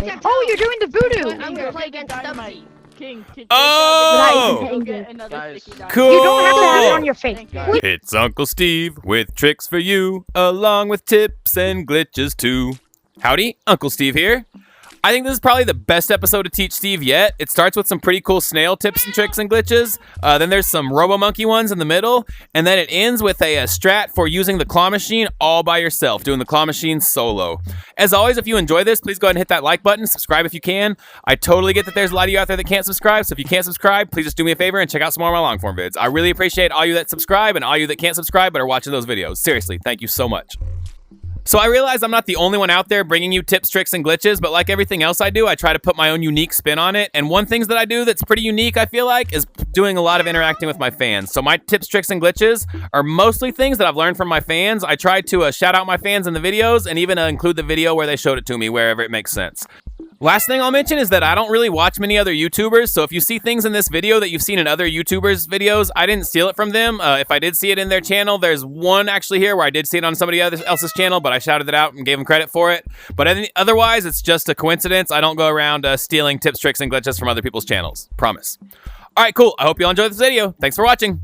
Oh, you're doing the voodoo. I'm gonna play against Dynamite. King. Oh! Guys. Cool! You don't have to have it on your face. It's Uncle Steve with tricks for you, along with tips and glitches too. Howdy, Uncle Steve here. I think this is probably the best episode to teach Steve yet. It starts with some pretty cool snail tips and tricks and glitches. Then there's some Robomonke ones in the middle. And then it ends with a strat for using the claw machine all by yourself, doing the claw machine solo. As always, if you enjoy this, please go ahead and hit that like button, subscribe if you can. I totally get that there's a lot of you out there that can't subscribe, so if you can't subscribe, please just do me a favor and check out some more of my long form vids. I really appreciate all you that subscribe and all you that can't subscribe but are watching those videos. Seriously, thank you so much. So I realize I'm not the only one out there bringing you tips, tricks, and glitches, but like everything else I do, I try to put my own unique spin on it. And one thing that I do that's pretty unique, I feel like, is doing a lot of interacting with my fans. So my tips, tricks, and glitches are mostly things that I've learned from my fans. I try to shout out my fans in the videos and even include the video where they showed it to me, wherever it makes sense. Last thing I'll mention is that I don't really watch many other YouTubers, so if you see things in this video that you've seen in other YouTubers' videos, I didn't steal it from them. If I did see it in their channel, there's one actually here where I did see it on somebody else's channel, but I shouted it out and gave them credit for it. But otherwise, it's just a coincidence. I don't go around stealing tips, tricks, and glitches from other people's channels. Promise. All right, cool. I hope you all enjoyed this video. Thanks for watching.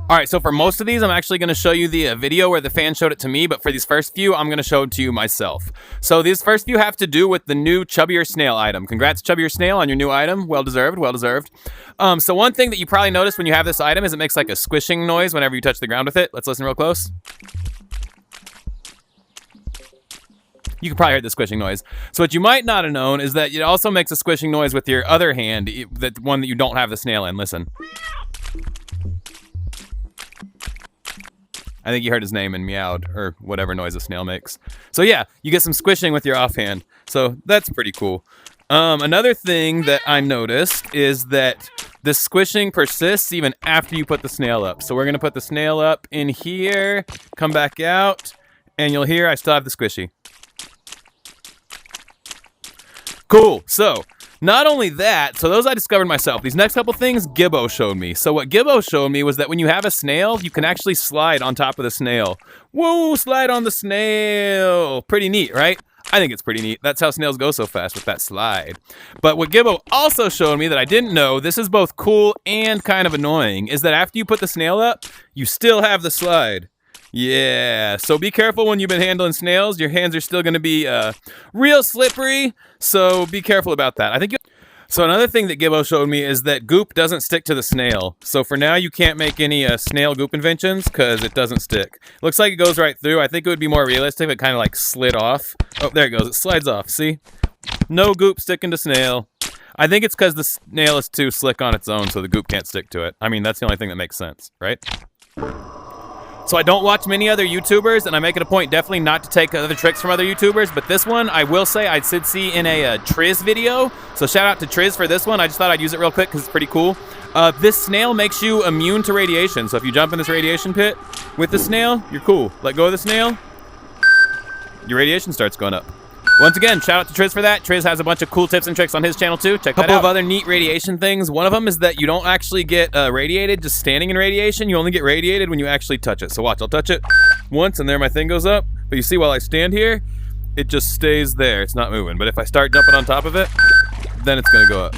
All right, so for most of these, I'm actually going to show you the video where the fan showed it to me, but for these first few, I'm going to show it to you myself. So these first few have to do with the new Chubbier Snail item. Congrats, Chubbier Snail, on your new item. Well deserved, well deserved. So one thing that you probably noticed when you have this item is it makes like a squishing noise whenever you touch the ground with it. Let's listen real close. You can probably hear the squishing noise. So what you might not have known is that it also makes a squishing noise with your other hand, the one that you don't have the snail in. Listen. I think you heard his name and meowed, or whatever noise a snail makes. So yeah, you get some squishing with your offhand. So that's pretty cool. Another thing that I noticed is that the squishing persists even after you put the snail up. So we're gonna put the snail up in here, come back out, and you'll hear I still have the squishy. Cool, so not only that, so those I discovered myself. These next couple things, Gibbo showed me. So what Gibbo showed me was that when you have a snail, you can actually slide on top of the snail. Whoa, slide on the snail. Pretty neat, right? I think it's pretty neat. That's how snails go so fast, with that slide. But what Gibbo also showed me that I didn't know, this is both cool and kind of annoying, is that after you put the snail up, you still have the slide. Yeah, so be careful when you've been handling snails. Your hands are still going to be real slippery, so be careful about that. So another thing that Gibbo showed me is that goop doesn't stick to the snail. So for now, you can't make any snail goop inventions because it doesn't stick. Looks like it goes right through. I think it would be more realistic if it kind of like slid off. Oh, there it goes. It slides off. See? No goop sticking to snail. I think it's because the snail is too slick on its own, so the goop can't stick to it. I mean, that's the only thing that makes sense, right? So I don't watch many other YouTubers, and I make it a point definitely not to take other tricks from other YouTubers, but this one, I will say I did see in a Triz video, so shout out to Triz for this one. I just thought I'd use it real quick because it's pretty cool. This snail makes you immune to radiation, so if you jump in this radiation pit with the snail, you're cool. Let go of the snail, your radiation starts going up. Once again, shout out to Triz for that. Triz has a bunch of cool tips and tricks on his channel too. Check that out. A couple of other neat radiation things. One of them is that you don't actually get radiated just standing in radiation. You only get radiated when you actually touch it. So watch, I'll touch it once and there my thing goes up. But you see while I stand here, it just stays there. It's not moving. But if I start jumping on top of it, then it's gonna go up.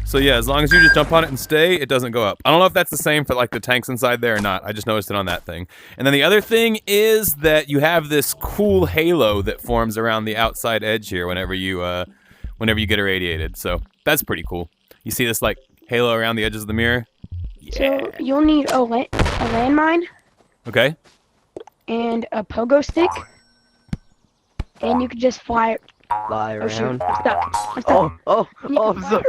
So yeah, as long as you just jump on it and stay, it doesn't go up. I don't know if that's the same for like the tanks inside there or not. I just noticed it on that thing. And then the other thing is that you have this cool halo that forms around the outside edge here whenever you get irradiated. So that's pretty cool. You see this like halo around the edges of the mirror? Yeah. So you'll need a landmine. Okay. And a pogo stick. And you can just fly around. Shoot. I'm stuck. Oh, I'm sorry.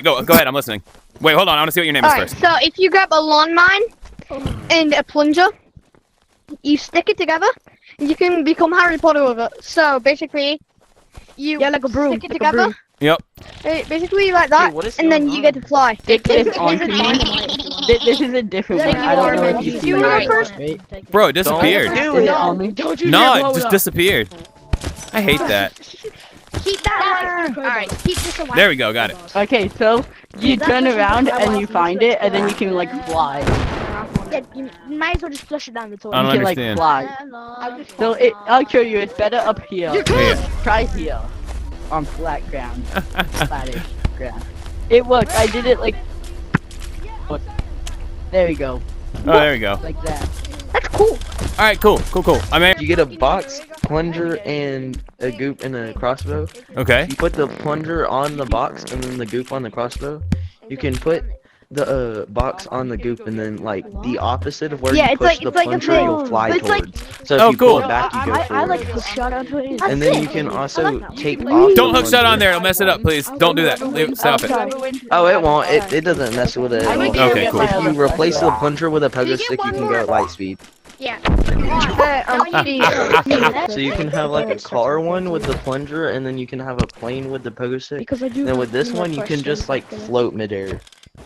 Go ahead, I'm listening. Wait, hold on, I want to see what your name is first. So if you grab a landmine and a plunger, you stick it together, and you can become Harry Potter with it. So basically, you like a broom, stick it together. Yep. Basically like that, and then you get to fly. Stick this onto me. This is a different one. I don't know if you see it first. Bro, it disappeared. Don't you No, it just disappeared. I hate that. Keep that away. Alright, keep this away. There we go, got it. Okay, so you turn around and you find it, and then you can like fly. Yeah, you might as well just flush it down the toilet. I don't You can, understand. Like, fly. So I'll show you. It's better up here. Yeah. Try here. On flat ground. Flattish ground. It worked. I did it like... There we go. Oh, there we go. Like that. That's cool. All right, cool. I mean, You get a box, plunger, and a goop and a crossbow. okay. You put the plunger on the box and then the goop on the crossbow. You can put the box on the goop and then like the opposite of where Yeah, you it's push like- the it's like a plunger, thing. you'll fly It's like- towards. So if Oh, you cool. pull it back, you go I forward. like hook shot onto it. And then you can also take off. Don't the hook shot on plunger. there. It'll mess it up, please. Don't do that. Stop it. Oh, it won't. It doesn't mess with it. Okay, cool. If you replace the plunger with a pogo stick, you can go at light speed. Yeah. So you can have like a car one with the plunger, and then you can have a plane with the pogo stick. Because I do. Then with this one, you can just like float midair.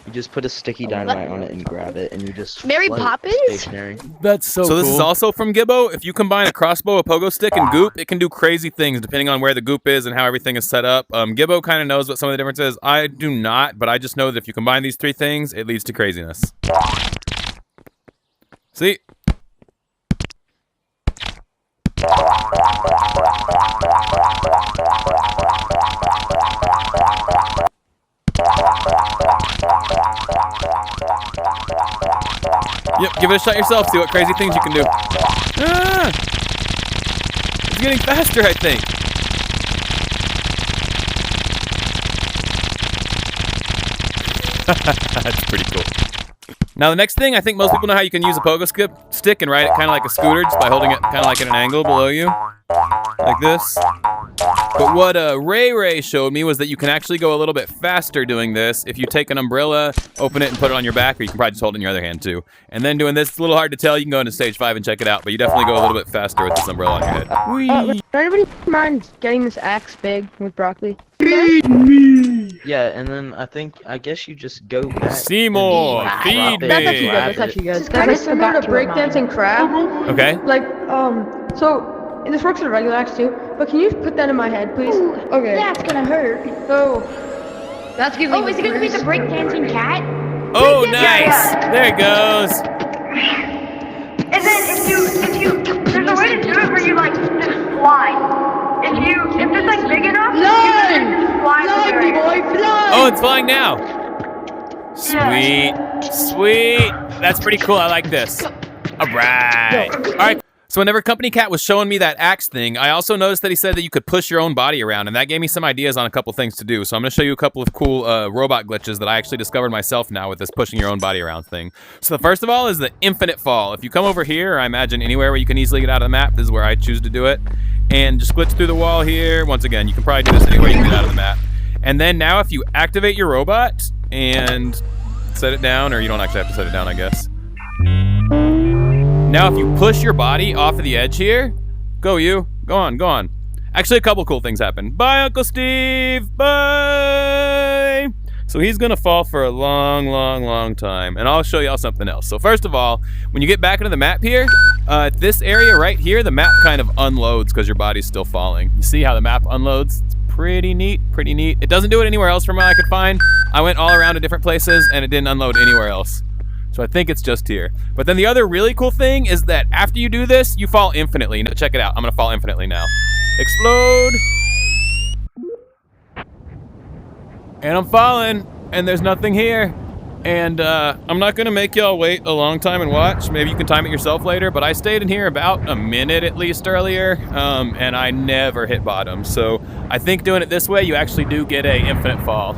You just put a sticky dynamite on it and grab it, and you just Mary float Poppins? stationary. That's so cool. So this is also from Gibbo. If you combine a crossbow, a pogo stick, and goop, it can do crazy things depending on where the goop is and how everything is set up. Gibbo kind of knows what some of the difference is. I do not, but I just know that if you combine these three things, it leads to craziness. See? Yep, give it a shot yourself. See what crazy things you can do. Ah! It's getting faster, I think. That's pretty cool. Now the next thing, I think most people know how you can use a pogo stick and ride it kind of like a scooter just by holding it kind of like at an angle below you, like this. But what Ray showed me was that you can actually go a little bit faster doing this if you take an umbrella, open it, and put it on your back, or you can probably just hold it in your other hand too. And then doing this, it's a little hard to tell. You can go into stage 5 and check it out, but you definitely go a little bit faster with this umbrella on your head. Whee! Does anybody mind getting this axe big with broccoli? Yeah, and then I guess you just go back. Seymour, and feed drop it, That's me. actually good. grab That's it. actually good. It's kind of similar to breakdancing crab. Okay. Like, so, and this works with a regular axe too, but can you put that in my head, please? Okay. That's gonna hurt. So, that's giving Oh, is it gonna be the breakdancing cat? Oh, nice. There it goes. And then if you, there's a way to do it where you like just slide. If it's like big enough, you can just slide fly, boy, fly! Oh, it's flying now. Sweet. Sweet. That's pretty cool. I like this. All right. All right. So whenever Company Cat was showing me that axe thing, I also noticed that he said that you could push your own body around, and that gave me some ideas on a couple things to do. So I'm going to show you a couple of cool robot glitches that I actually discovered myself now with this pushing your own body around thing. So the first of all is the infinite fall. If you come over here, or I imagine anywhere where you can easily get out of the map, this is where I choose to do it. And just glitch through the wall here. Once again, you can probably do this anywhere you can get out of the map. And then now if you activate your robot and set it down, or you don't actually have to set it down, I guess. Now, if you push your body off of the edge here, go you. Go on. Actually, a couple cool things happen. Bye, Uncle Steve. Bye. So he's going to fall for a long time. And I'll show y'all something else. So first of all, when you get back into the map here, this area right here, the map kind of unloads because your body's still falling. You see how the map unloads? It's pretty neat. It doesn't do it anywhere else from what I could find. I went all around to different places and it didn't unload anywhere else. So I think it's just here. But then the other really cool thing is that after you do this, you fall infinitely. Now, check it out. I'm going to fall infinitely now. Explode. And I'm falling. And there's nothing here. And I'm not going to make y'all wait a long time and watch. Maybe you can time it yourself later. But I stayed in here about a minute at least earlier. And I never hit bottom. So I think doing it this way, you actually do get a infinite fall.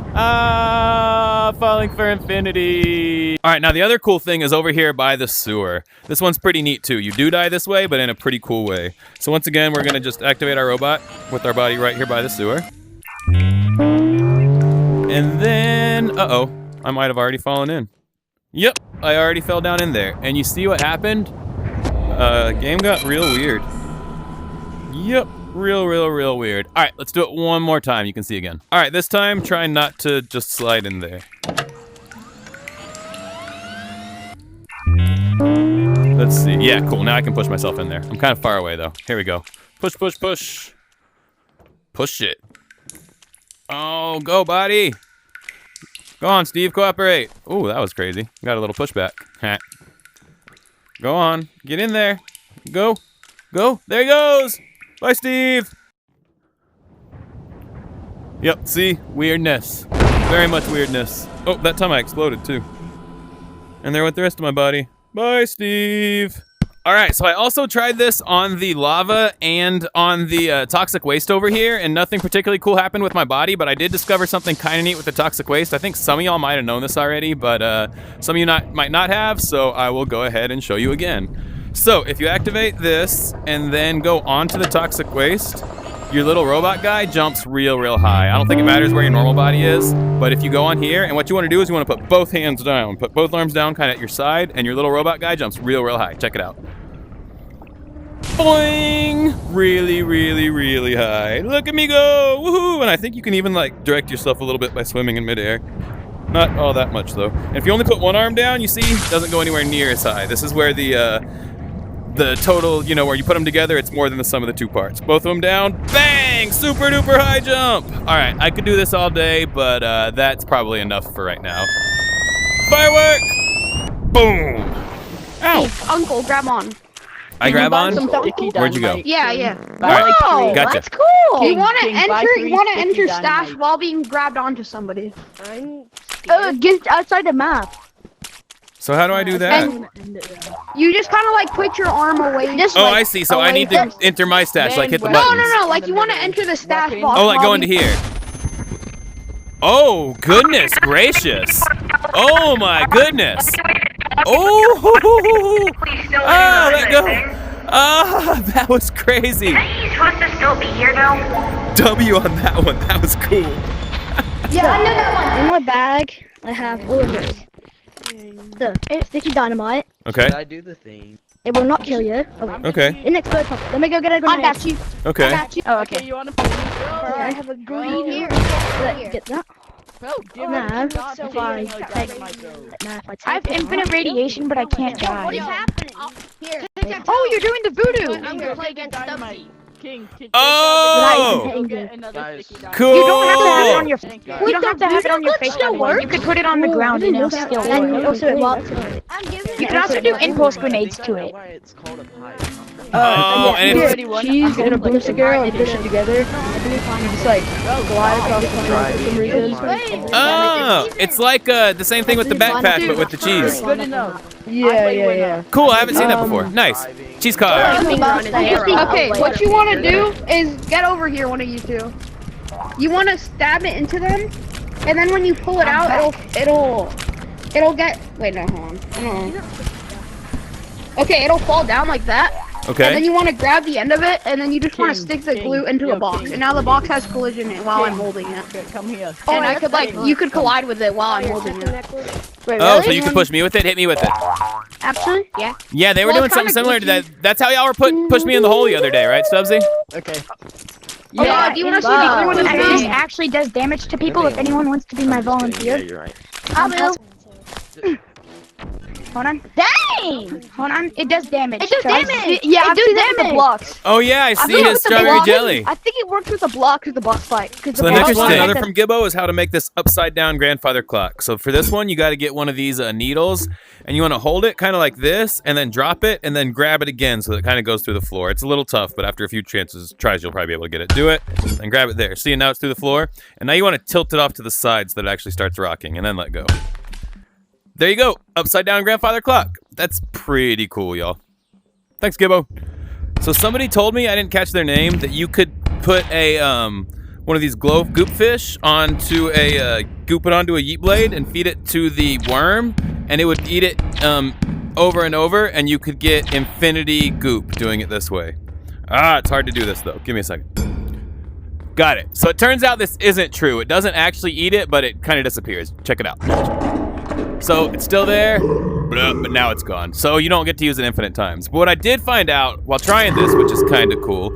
Falling for infinity. All right, now the other cool thing is over here by the sewer. This one's pretty neat too. You do die this way, but in a pretty cool way. So once again, we're going to just activate our robot with our body right here by the sewer. And then, I might have already fallen in. Yep, I already fell down in there. And you see what happened? Game got real weird. Yep, real weird. All right, let's do it one more time. You can see again. All right, this time, try not to just slide in there. Let's see. Yeah, cool. Now I can push myself in there. I'm kind of far away, though. Here we go. Push. Push it. Oh, go, buddy. Go on, Steve. Cooperate. Ooh, that was crazy. Got a little pushback. Go on. Get in there. Go. Go. There he goes. Bye, Steve. Yep, see? Weirdness. Very much weirdness. Oh, that time I exploded, too. And there went the rest of my body. Bye, Steve. All right, so I also tried this on the lava and on the toxic waste over here, and nothing particularly cool happened with my body, but I did discover something kind of neat with the toxic waste. I think some of y'all might have known this already, but some of you might not have, so I will go ahead and show you again. So if you activate this and then go onto the toxic waste, your little robot guy jumps real high. I don't think it matters where your normal body is, but if you go on here, and what you want to do is you want to put both hands down, put both arms down kind of at your side, and your little robot guy jumps real high. Check it out. Boing! Really high. Look at me go! Woohoo! And I think you can even like direct yourself a little bit by swimming in midair. Not all that much though. And if you only put one arm down, you see, it doesn't go anywhere near as high. This is where the total, you know, where you put them together, it's more than the sum of the two parts. Both of them down, bang! Super duper high jump! All right, I could do this all day, but that's probably enough for right now. Firework! Boom! Ow! Hey, Uncle, grab on. I grab on? Sticky Where'd you go? dynamite. Yeah. Buy Wow, like Gotcha. that's cool. King, you want to King, buy enter? three You want to sticky enter stash dynamite. while being grabbed onto somebody. I'm scared. Get outside the map. So how do I do that? And you just kind of like put your arm away. Just Oh, like, I see. So I away need to from- enter my stash, like hit the No, buttons. No. Like you want to enter the stash box. Oh, like while go into being- here. Oh, goodness gracious. Oh, my goodness. Oh, Please still let go. Ah, that was crazy. He's supposed to still be here though. W on that one. That was cool. Yeah, I know that one. In my bag, I have all of this. The sticky dynamite. Okay. Did I do the thing? It will not kill you. Okay. In explode pop. Let me go get a grenade. I got you. Okay. Oh, Okay, you wanna play? I have a green here. Let's get that. Bro, give No, me the so dynamite, fine. dynamite, bro. Now if I take I have it infinite off- radiation, but I can't die. happening? Here. Oh, you're doing the voodoo. I'm gonna play against Dynamite. King, Oh! go get another Guys. sticky dynamite. Cool. You don't have to have it on your. Thank You God. don't have to have it on your face. still work. You could put it on the ground and it'll still And work. also, well, You can also do impulse grenades to it. Why it's called a pipe. Oh, and it's Already won. cheese I'm and a gonna boomstick play arrow the and push it together. You just like glide across the floor for some reason. oh, it's like the same thing with the backpack, but with the cheese. Good enough. Yeah. Cool. I haven't seen that before. Nice. Cheese card. Okay, what you want to do is get over here, one of you two. You want to stab it into them, and then when you pull it out, it'll get. Wait, no, hold on. Okay, it'll fall down like that. And then Okay. you want to grab the end of it, and then you just want to King, stick the King, glue into yo, a box. King. And now the box has collision in it while I'm King. holding it. Okay, come here. And I could like, you could collide with it while I'm holding it. Wait, Oh, really? so you can push me with it? Hit me with it. Actually, yeah. Yeah, they were Well, doing it's something kinda similar to that. glitchy. That's how y'all were push me in the hole the other day, right, Stubbsy? Okay. Yeah, do you want to see the And one this actually does damage to people. If anyone wants to be my Yeah, volunteer, you're right. I will. Hold on. Dang! Hold on. It does damage. It does So damage. Yeah, It does damage. The blocks. Oh yeah, I I see think his it's the strawberry block. jelly. I think it works with the blocks with the boss fight. So the next one, another from Gibbo, is how to make this upside down grandfather clock. So for this one, you got to get one of these needles, and you want to hold it kind of like this, and then drop it, and then grab it again, so that it kind of goes through the floor. It's a little tough, but after a few tries, you'll probably be able to get it. Do it, and grab it there. See, now it's through the floor, and now you want to tilt it off to the side so that it actually starts rocking, and then let go. There you go, upside down grandfather clock. That's pretty cool, y'all. Thanks, Gibbo. So somebody told me, I didn't catch their name, that you could put a one of these goop fish onto a goop it onto a yeet blade and feed it to the worm, and it would eat it over and over, and you could get infinity goop doing it this way. It's hard to do this though. Give me a second. Got it. So it turns out this isn't true. It doesn't actually eat it, but it kind of disappears. Check it out. So it's still there, but now it's gone. So you don't get to use it infinite times. But what I did find out while trying this, which is kind of cool,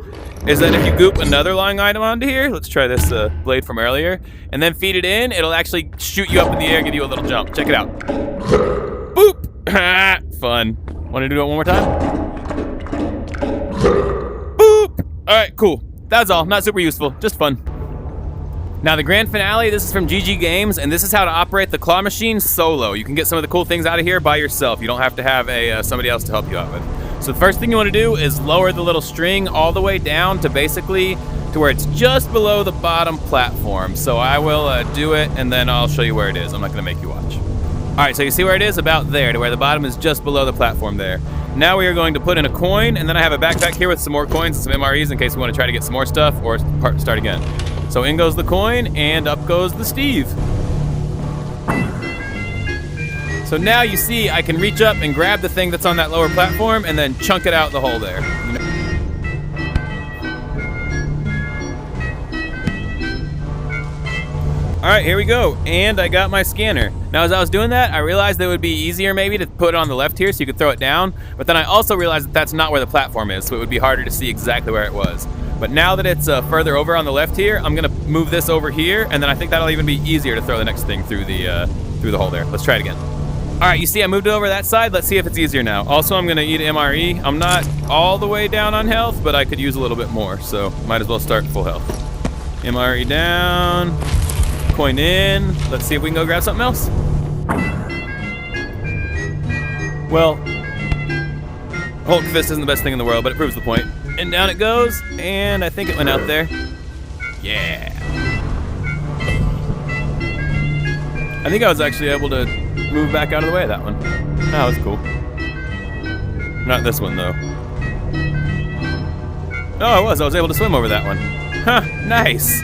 is that if you goop another lying item onto here, let's try this blade from earlier, and then feed it in, it'll actually shoot you up in the air and give you a little jump. Check it out. Boop! Fun. Want to do it one more time? Boop! All right, cool. That's all. Not super useful, just fun. Now the grand finale, this is from GG Games, and this is how to operate the claw machine solo. You can get some of the cool things out of here by yourself. You don't have to have somebody else to help you out with. So the first thing you want to do is lower the little string all the way down to basically to where it's just below the bottom platform. So I will do it, and then I'll show you where it is. I'm not going to make you watch. All right, so you see where it is? About there, to where the bottom is just below the platform there. Now we are going to put in a coin, and then I have a backpack here with some more coins and some MREs in case we want to try to get some more stuff or start again. So in goes the coin, and up goes the Steve. So now you see I can reach up and grab the thing that's on that lower platform and then chunk it out the hole there. All right, here we go, and I got my scanner. Now as I was doing that, I realized that it would be easier maybe to put it on the left here so you could throw it down, but then I also realized that that's not where the platform is, so it would be harder to see exactly where it was. But now that it's further over on the left here, I'm gonna move this over here, and then I think that'll even be easier to throw the next thing through the hole there. Let's try it again. All right, you see I moved it over that side. Let's see if it's easier now. Also, I'm gonna eat MRE. I'm not all the way down on health, but I could use a little bit more, so might as well start full health. MRE down, coin in. Let's see if we can go grab something else. Well, Hulk Fist isn't the best thing in the world, but it proves the point. And down it goes, and I think it went out there. Yeah. I think I was actually able to move back out of the way of that one. That was cool. Not this one, though. Oh, I was able to swim over that one. Huh, nice.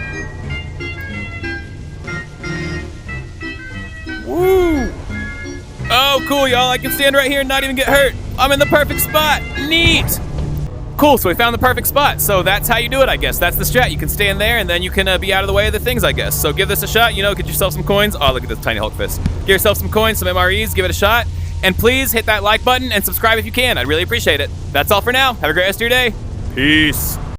Woo! Oh, cool, y'all. I can stand right here and not even get hurt. I'm in the perfect spot. Neat. Cool, so we found the perfect spot. So that's how you do it, I guess. That's the strat. You can stand there, and then you can be out of the way of the things, I guess. So give this a shot. You know, get yourself some coins. Oh, look at this tiny Hulk Fist. Get yourself some coins, some MREs. Give it a shot. And please hit that like button and subscribe if you can. I'd really appreciate it. That's all for now. Have a great rest of your day. Peace.